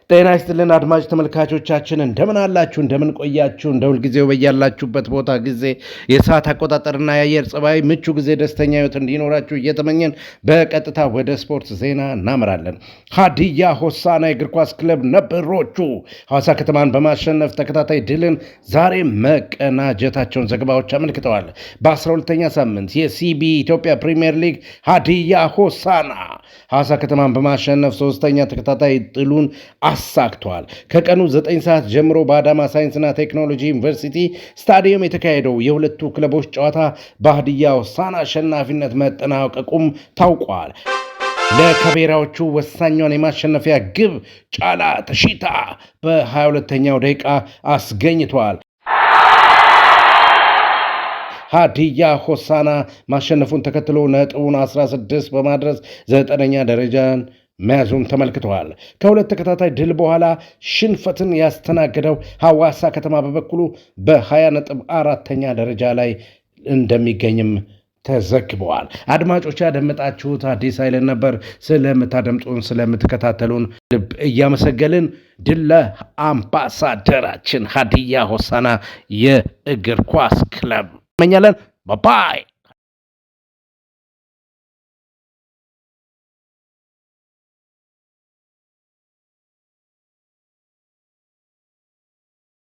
ጤና ይስጥልን አድማጭ ተመልካቾቻችን እንደምን አላችሁ? እንደምን ቆያችሁ? እንደ ሁልጊዜው በያላችሁበት ቦታ ጊዜ የሰዓት አቆጣጠርና የአየር ጸባይ ምቹ ጊዜ ደስተኛ ህይወት እንዲኖራችሁ እየተመኘን በቀጥታ ወደ ስፖርት ዜና እናመራለን። ሀዲያ ሆሳዕና የእግር ኳስ ክለብ ነብሮቹ ሐዋሳ ከተማን በማሸነፍ ተከታታይ ድልን ዛሬ መቀናጀታቸውን ዘገባዎች አመልክተዋል። በ12ኛ ሳምንት የሲቢ ኢትዮጵያ ፕሪሚየር ሊግ ሀዲያ ሆሳዕና ሐዋሳ ከተማን በማሸነፍ ሶስተኛ ተከታታይ ድሉን አሳክቷል። ከቀኑ 9 ሰዓት ጀምሮ በአዳማ ሳይንስና ቴክኖሎጂ ዩኒቨርሲቲ ስታዲየም የተካሄደው የሁለቱ ክለቦች ጨዋታ በሀዲያ ሆሳዕና አሸናፊነት መጠናቀቁም ታውቋል። ለከቤራዎቹ ወሳኛውን የማሸነፊያ ግብ ጫላ ተሺታ በ22ኛው ደቂቃ አስገኝቷል። ሀዲያ ሆሳዕና ማሸነፉን ተከትሎ ነጥቡን 16 በማድረስ 9ኛ ደረጃን መያዙም ተመልክተዋል። ከሁለት ተከታታይ ድል በኋላ ሽንፈትን ያስተናገደው ሐዋሳ ከተማ በበኩሉ በ20 ነጥብ 4ኛ ደረጃ ላይ እንደሚገኝም ተዘግበዋል። አድማጮች ያደመጣችሁት አዲስ ኃይልን ነበር። ስለምታደምጡን ስለምትከታተሉን ልብ እያመሰገልን ድል ለአምባሳደራችን ሀዲያ ሆሳዕና የእግር ኳስ ክለብ እመኛለን። ባባይ